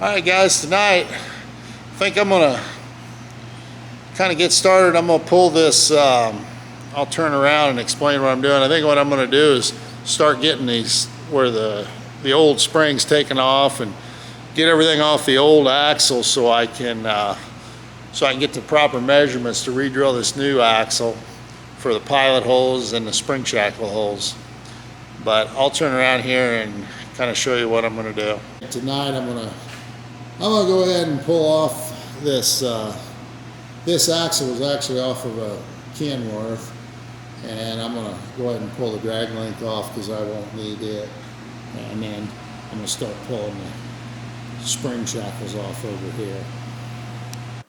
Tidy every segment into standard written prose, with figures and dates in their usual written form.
Alright guys, tonight I think I'm going to kind of get started. I'm going to pull this, I'll turn around and explain what I'm doing. I think what I'm going to do is start getting these where the old spring's taken off and get everything off the old axle so I can get the proper measurements to re-drill this new axle for the pilot holes and the spring shackle holes. But I'll turn around here and kind of show you what I'm going to do. Tonight I'm going to go ahead and pull off this. This axle was actually off of a Kenworth, and I'm going to go ahead and pull the drag link off because I won't need it. And then I'm going to start pulling the spring shackles off over here.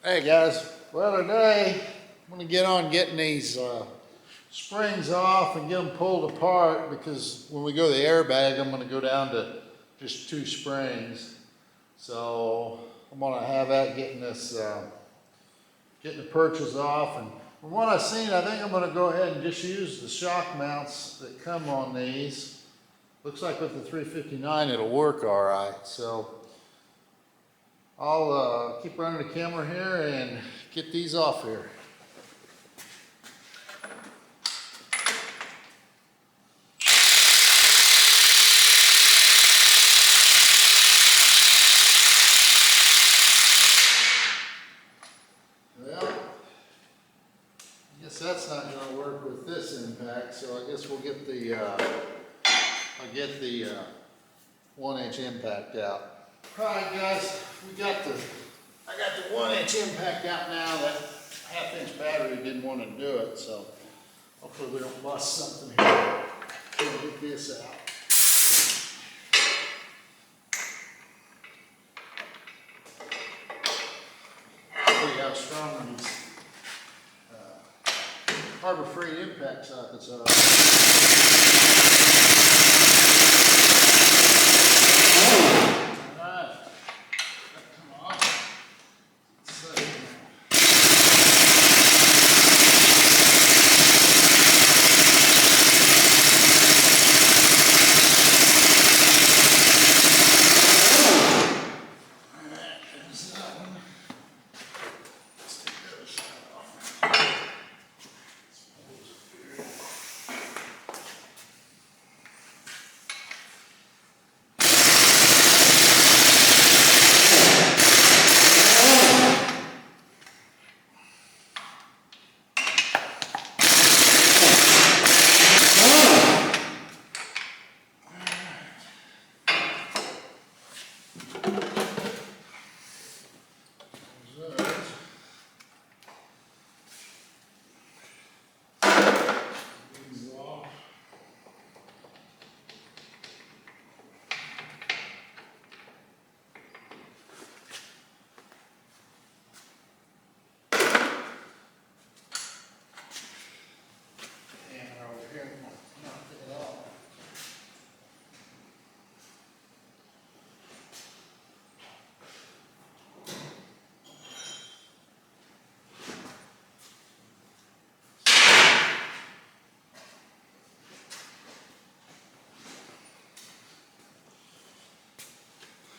Hey guys, well today I'm going to get on getting these springs off and get them pulled apart, because when we go to the airbag I'm going to go down to just 2 springs. So I'm going to have that getting this, getting the perches off. And from what I've seen, I think I'm going to go ahead and just use the shock mounts that come on these. Looks like with the 359 it'll work all right. So I'll keep running the camera here and get these off here. That's not going to work with this impact, so I guess we'll get the I'll get the 1-inch impact out. All right, guys, I got the 1-inch impact out now. That 1/2-inch battery didn't want to do it, so hopefully we don't bust something here. We'll get this out. See how strong these Harbor Freight impact sockets are. Alright, come on.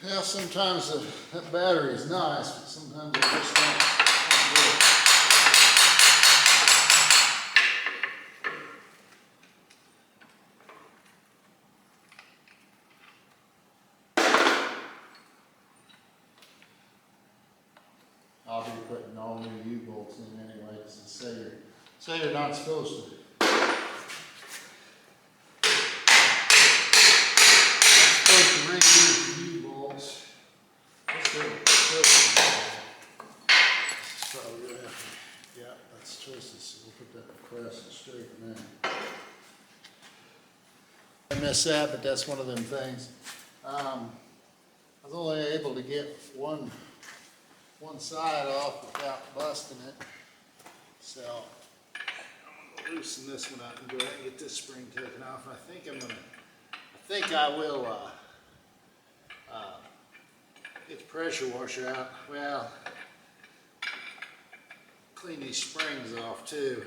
Yeah, sometimes that battery is nice, but sometimes it just don't do it. I'll be putting all new U-bolts in anyway, because say you're not supposed to. Yeah, that's choices. We'll put that across and straighten that. I missed that, but that's one of them things. I was only able to get one side off without busting it. So I'm gonna loosen this one up and go ahead and get this spring taken off. I think I will get the pressure washer out. Well, clean these springs off too.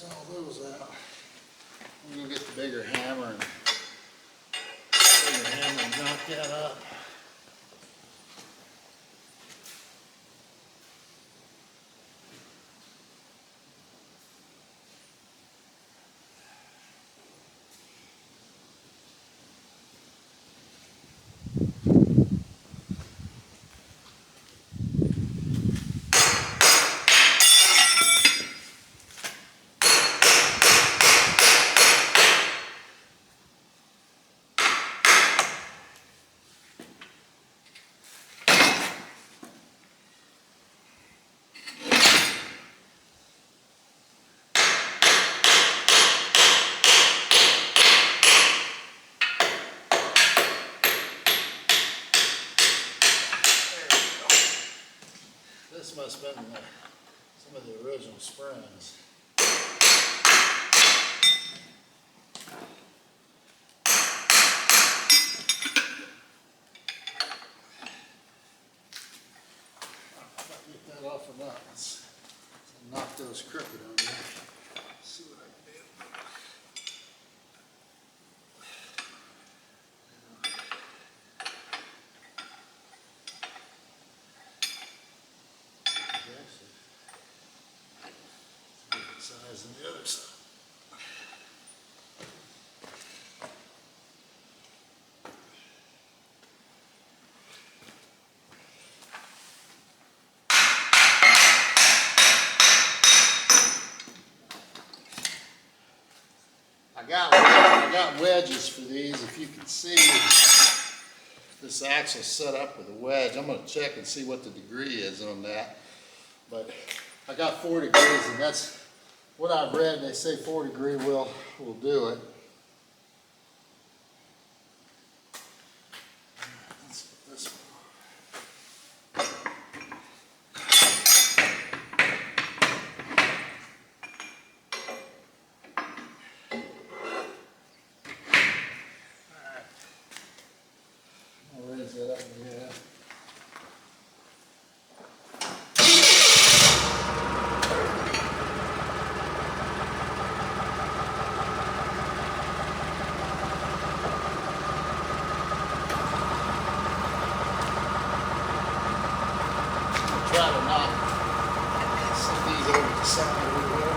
all those out. I'm gonna get the bigger hammer and knock that up. This must have been some of the original springs. Get that off or not. Let's knock those crooked on there. See what I can do. Size than the other side. I got wedges for these. If you can see, this axle set up with a wedge. I'm going to check and see what the degree is on that. But I got 4 degrees, and that's what I've read. They say 4 degree will do it. Let's put this one. Alright. I'll raise that up in here. Try to knock some of these over to the side over there.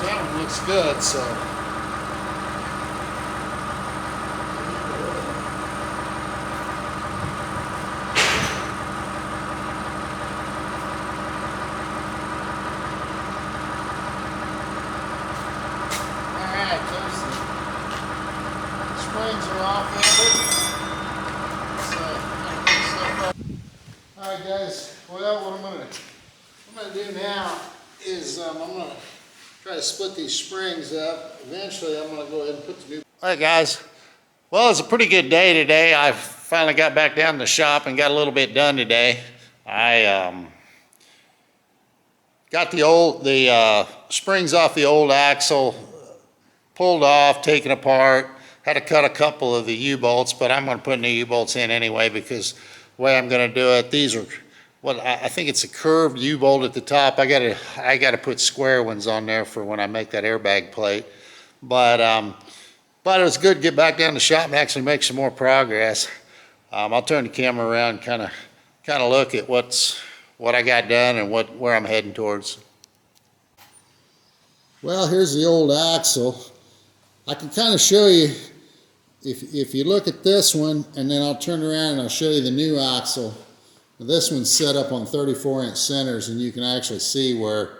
That one looks good, so. Alright, those springs are off of it. Alright guys, well what I'm gonna do now is I'm gonna try to split these springs up. Eventually, I'm going to go ahead and put the new... All right, guys. Well, it's a pretty good day today. I finally got back down to the shop and got a little bit done today. I got the springs off the old axle, pulled off, taken apart. Had to cut a couple of the U-bolts, but I'm going to put new U-bolts in anyway because the way I'm going to do it, these are what I think it's a curved U-bolt at the top. I got to put square ones on there for when I make that airbag plate. But it was good to get back down to the shop and actually make some more progress. I'll turn the camera around, kind of look at what I got done and where I'm heading towards. Well, here's the old axle. I can kind of show you, if you look at this one, and then I'll turn around and I'll show you the new axle. This one's set up on 34-inch centers, and you can actually see where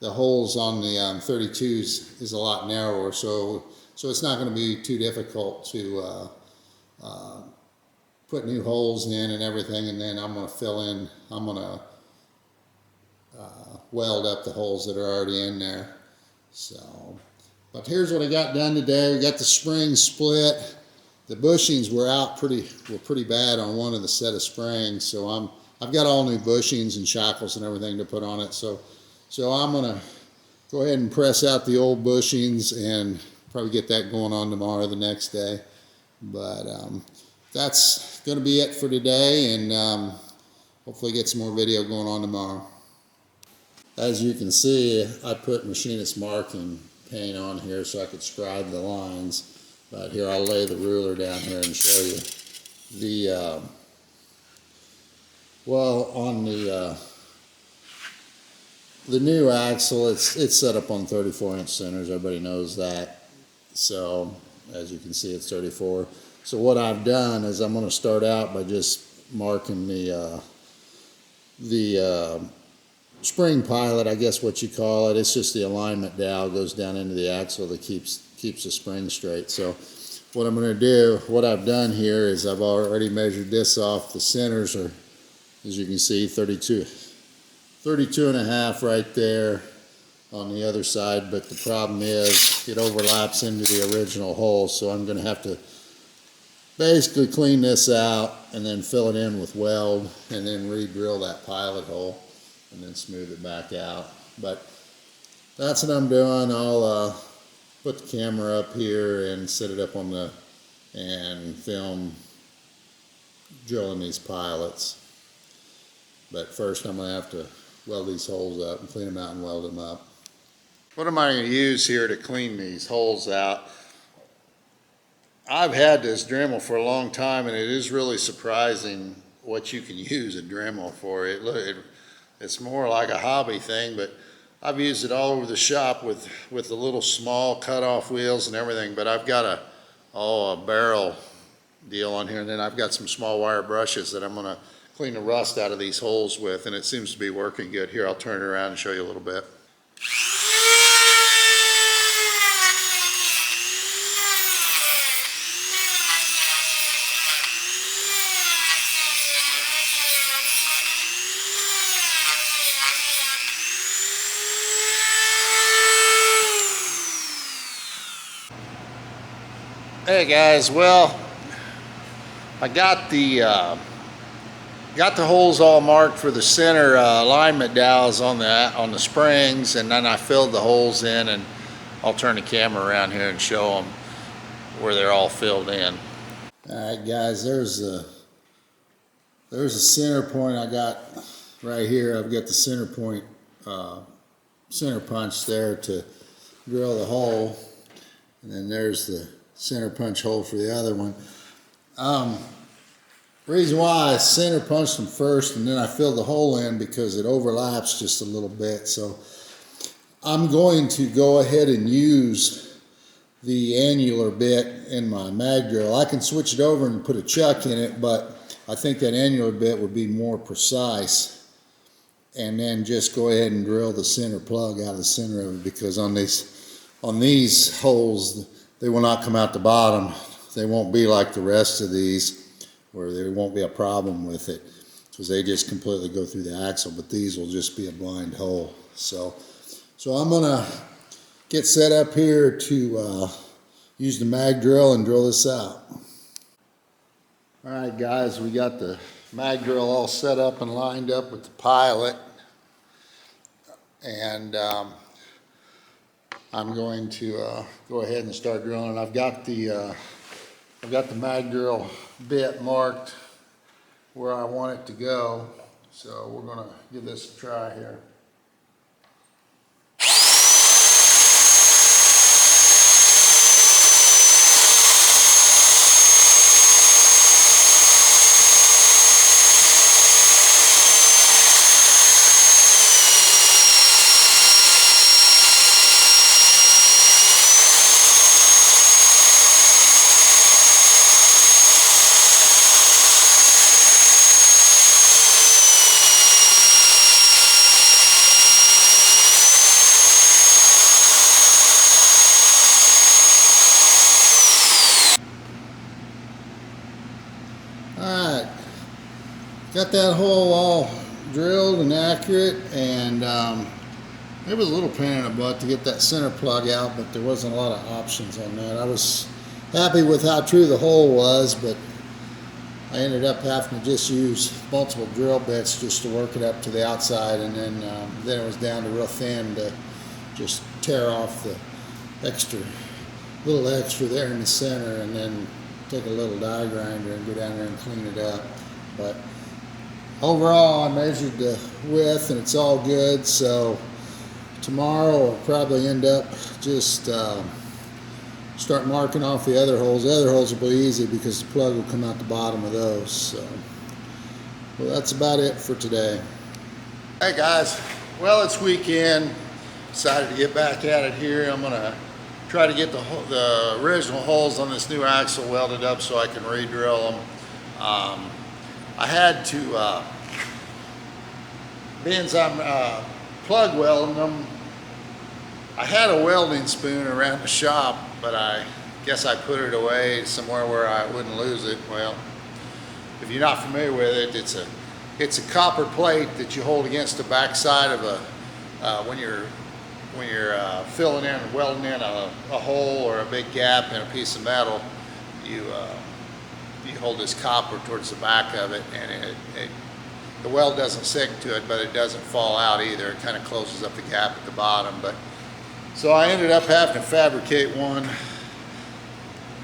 the holes on the 32s is a lot narrower, so it's not going to be too difficult to put new holes in and everything. And then I'm going to weld up the holes that are already in there. So, but here's what I got done today. We got the springs split. The bushings were pretty bad on one of the set of springs, so I've got all new bushings and shackles and everything to put on it. So I'm gonna go ahead and press out the old bushings and probably get that going on tomorrow or the next day. But that's gonna be it for today, and hopefully get some more video going on tomorrow. As you can see, I put machinist marking paint on here so I could scribe the lines. But here, I'll lay the ruler down here and show you the well, on the new axle, it's set up on 34-inch centers. Everybody knows that. So as you can see, it's 34. So what I've done is I'm going to start out by just marking the spring pilot, I guess what you call it. It's just the alignment dowel goes down into the axle that keeps the spring straight. So what I'm going to do, what I've done here is I've already measured this off. The centers are, as you can see, 32 and a half right there on the other side, but the problem is it overlaps into the original hole, so I'm going to have to basically clean this out and then fill it in with weld and then re-drill that pilot hole and then smooth it back out. But that's what I'm doing. I'll put the camera up here and set it up on and film drilling these pilots. But first I'm going to have to weld these holes up and clean them out and weld them up. What am I going to use here to clean these holes out? I've had this Dremel for a long time, and it is really surprising what you can use a Dremel for. It's more like a hobby thing, but I've used it all over the shop with the little small cut-off wheels and everything. But I've got a barrel deal on here, and then I've got some small wire brushes that I'm going to clean the rust out of these holes with, and it seems to be working good. Here, I'll turn it around and show you a little bit. Hey guys, well, I got the holes all marked for the center alignment dowels on the springs, and then I filled the holes in, and I'll turn the camera around here and show them where they're all filled in. All right guys, there's a center point I got right here. I've got the center point center punch there to drill the hole, and then there's the center punch hole for the other one. Reason why I center punched them first and then I filled the hole in because it overlaps just a little bit. So I'm going to go ahead and use the annular bit in my mag drill. I can switch it over and put a chuck in it, but I think that annular bit would be more precise. And then just go ahead and drill the center plug out of the center of it, because on these holes, they will not come out the bottom. They won't be like the rest of these, where there won't be a problem with it, because they just completely go through the axle, but these will just be a blind hole. So I'm gonna get set up here to use the mag drill and drill this out. All right guys, we got the mag drill all set up and lined up with the pilot, and I'm going to go ahead and start drilling. I've got the mag drill bit marked where I want it to go, so we're going to give this a try here. Alright, got that hole all drilled and accurate, and it was a little pain in the butt to get that center plug out, but there wasn't a lot of options on that. I was happy with how true the hole was, but I ended up having to just use multiple drill bits just to work it up to the outside, and then it was down to real thin to just tear off the little extra there in the center, and then take a little die grinder and go down there and clean it up. But overall, I measured the width and it's all good, so tomorrow I'll probably end up just start marking off the other holes. The other holes will be easy because the plug will come out the bottom of those. So, well, that's about it for today. Hey guys, well, it's weekend. Decided to get back at it here. I'm gonna try to get the original holes on this new axle welded up so I can re-drill them. I had to, being as I'm plug welding them, I had a welding spoon around the shop, but I guess I put it away somewhere where I wouldn't lose it. Well, if you're not familiar with it, it's a copper plate that you hold against the back side of when you're filling in, welding in a hole or a big gap in a piece of metal. You hold this copper towards the back of it, and the weld doesn't sink to it, but it doesn't fall out either. It kind of closes up the gap at the bottom. But so I ended up having to fabricate one.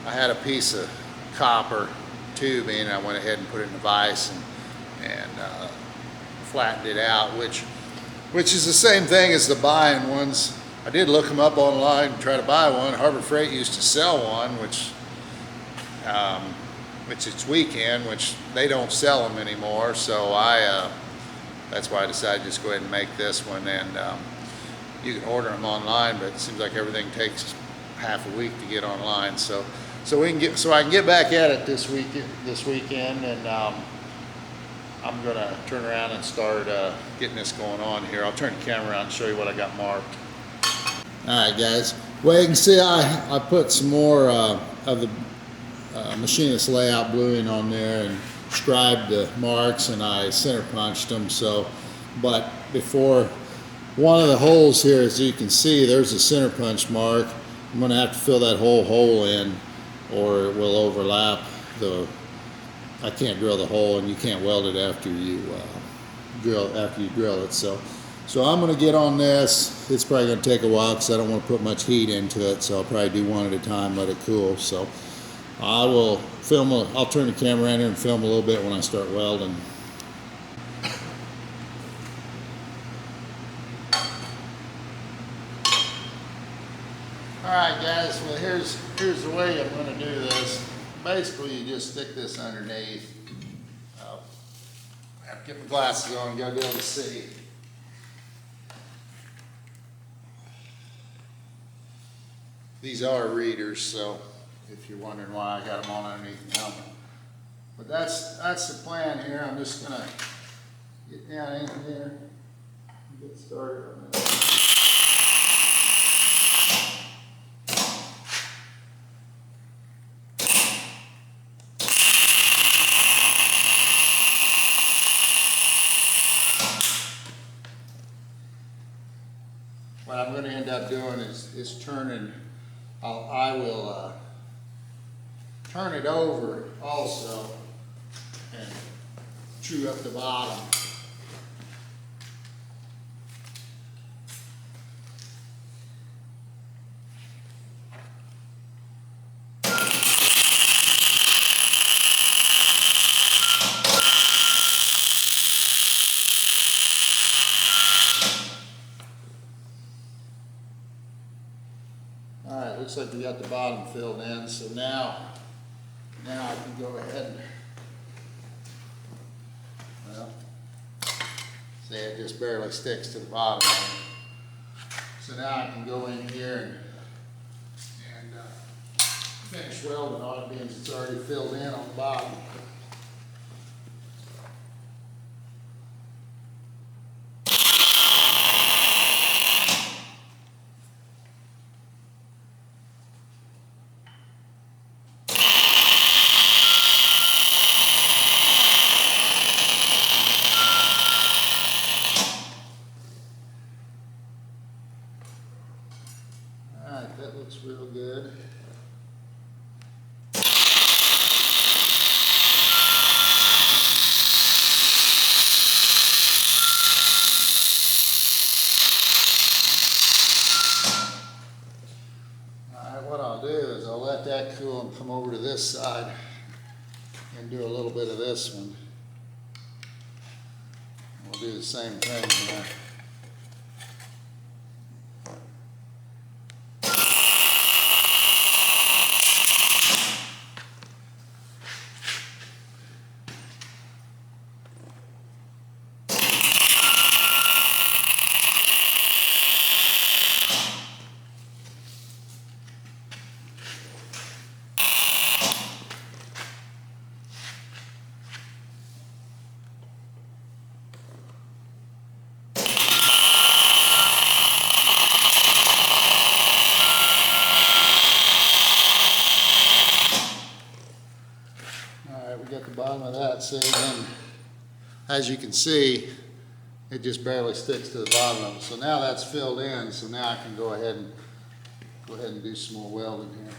I had a piece of copper tubing, and I went ahead and put it in a vise and flattened it out, which is the same thing as the buying ones. I did look them up online and try to buy one. Harbor Freight used to sell one, which it's weekend, which they don't sell them anymore. So that's why I decided to just go ahead and make this one. And you can order them online, but it seems like everything takes half a week to get online. So I can get back at it this weekend, and I'm gonna turn around and start getting this going on here. I'll turn the camera around and show you what I got marked. All right, guys. Well, you can see I put some more of the machinist layout bluing on there and scribed the marks, and I center punched them. But before one of the holes here, as you can see, there's a center punch mark. I'm gonna have to fill that whole hole in, or it will overlap I can't drill the hole, and you can't weld it after you drill it. So I'm going to get on this. It's probably going to take a while because I don't want to put much heat into it. So I'll probably do one at a time, let it cool. So I will film. I'll turn the camera in here and film a little bit when I start welding. All right, guys. Well, here's the way I'm going to do this. Basically, you just stick this underneath. I have to get my glasses on, you gotta be able to see. These are readers, so if you're wondering why I got them on underneath the helmet. But that's the plan here. I'm just gonna get down in here and get started on this. What I'm going to end up doing is turning. I will turn it over also and true up the bottom. All right, looks like we got the bottom filled in, so now I can go ahead and, well, see, it just barely sticks to the bottom. So now I can go in here and finish welding on it, being it's already filled in on the bottom. Alright, that looks real good. Alright, what I'll do is I'll let that cool and come over to this side and do a little bit of this one. We'll do the same thing here. We got the bottom of that sitting in. As you can see, it just barely sticks to the bottom of it. So now that's filled in, so now I can go ahead and do some more welding here.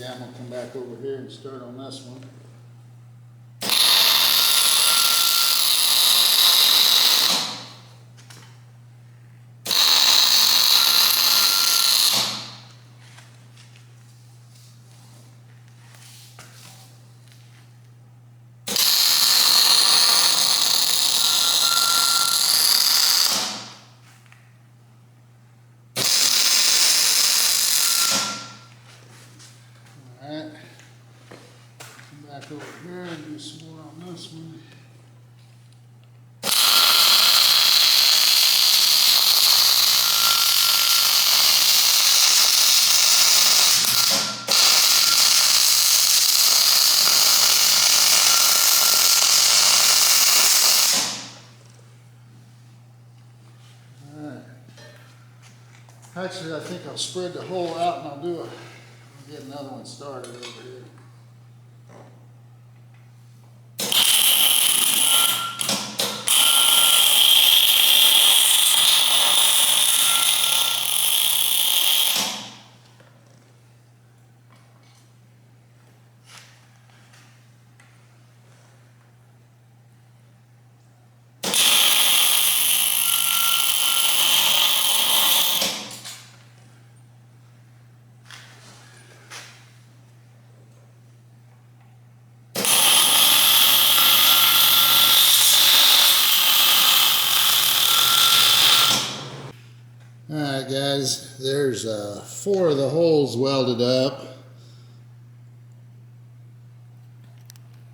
Okay, I'm going to come back over here and start on this one. Alright, come back over here and do some more on this one. Alright, actually I think I'll spread the hole out and I'll get another one started over here. Alright guys, there's 4 of the holes welded up.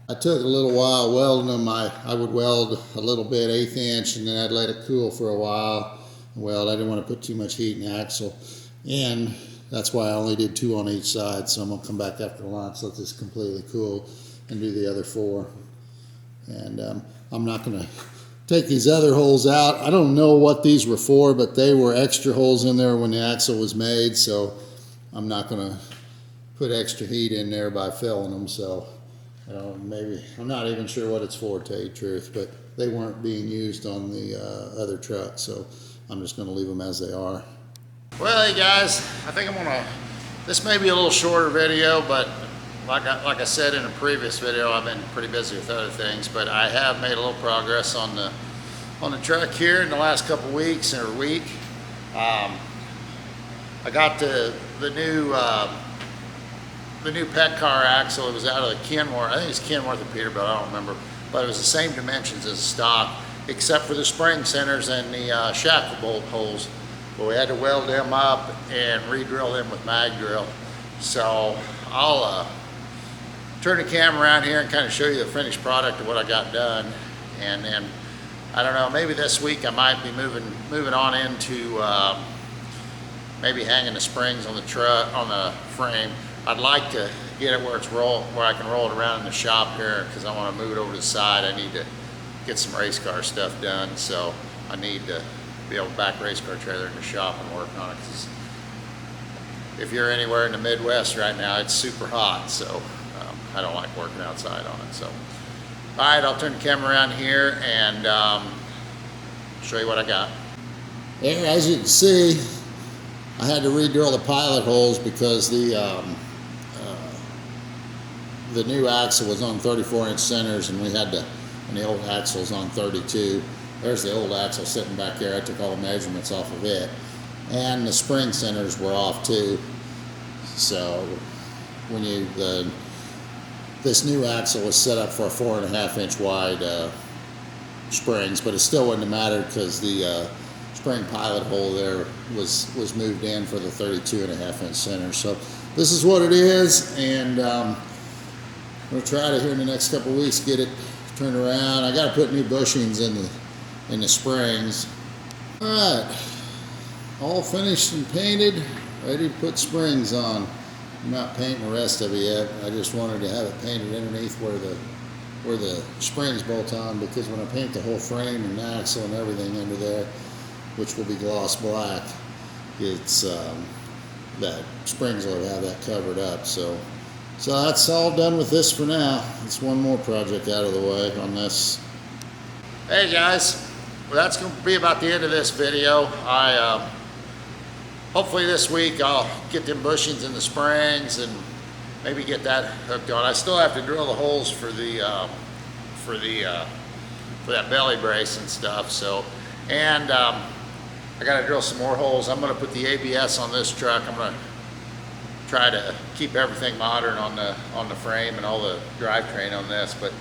I took a little while welding them. I would weld a little bit, 1/8 inch, and then I'd let it cool for a while. Well, I didn't want to put too much heat in the axle, and that's why I only did 2 on each side. So I'm going to come back after lunch, let this completely cool, and do the other 4. And I'm not going to take these other holes out. I don't know what these were for, but they were extra holes in there when the axle was made, so I'm not gonna put extra heat in there by filling them. So maybe, I'm not even sure what it's for, to tell you the truth, but they weren't being used on the other truck, so I'm just gonna leave them as they are. Well, hey guys, I think this may be a little shorter video, but like I said in a previous video, I've been pretty busy with other things, but I have made a little progress on the truck here in the last couple weeks or week. I got the new pet car axle. It was out of the Kenworth. I think it's Kenworth or Peterbilt, I don't remember, but it was the same dimensions as stock, except for the spring centers and the shackle bolt holes. But we had to weld them up and re-drill them with mag drill. So I'll turn the camera around here and kind of show you the finished product of what I got done. And then, I don't know, maybe this week I might be moving on into maybe hanging the springs on the truck, on the frame. I'd like to get it where I can roll it around in the shop here, because I want to move it over to the side. I need to get some race car stuff done, so I need to be able to back race car trailer in the shop and work on it. 'Cause if you're anywhere in the Midwest right now, it's super hot, so I don't like working outside on it. So, all right, I'll turn the camera around here and show you what I got. There, as you can see, I had to re-drill the pilot holes because the new axle was on 34-inch centers, and and the old axle was on 32. There's the old axle sitting back there. I took all the measurements off of it, and the spring centers were off too. So when this new axle was set up for a 4.5-inch wide springs, but it still wouldn't have mattered because the spring pilot hole there was moved in for the 32.5-inch center. So this is what it is, and I'm gonna try to, here in the next couple of weeks, get it turned around. I got to put new bushings in the springs. All right, all finished and painted, ready to put springs on. I'm not painting the rest of it yet. I just wanted to have it painted underneath where the springs bolt on, because when I paint the whole frame and the axle and everything under there, which will be gloss black, it's that springs will have that covered up. So that's all done with this for now. It's one more project out of the way on this. Hey guys, well, that's going to be about the end of this video. Hopefully this week I'll get them bushings in the springs and maybe get that hooked on. I still have to drill the holes for that belly brace and stuff. So, and I got to drill some more holes. I'm going to put the ABS on this truck. I'm going to try to keep everything modern on the frame and all the drivetrain on this, but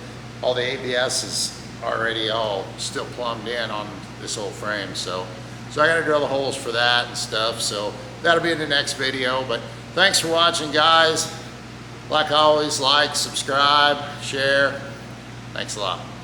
all the ABS is already all still plumbed in on this whole frame. So I got to drill the holes for that and stuff. So that'll be in the next video. But thanks for watching, guys. Like always, like, subscribe, share. Thanks a lot.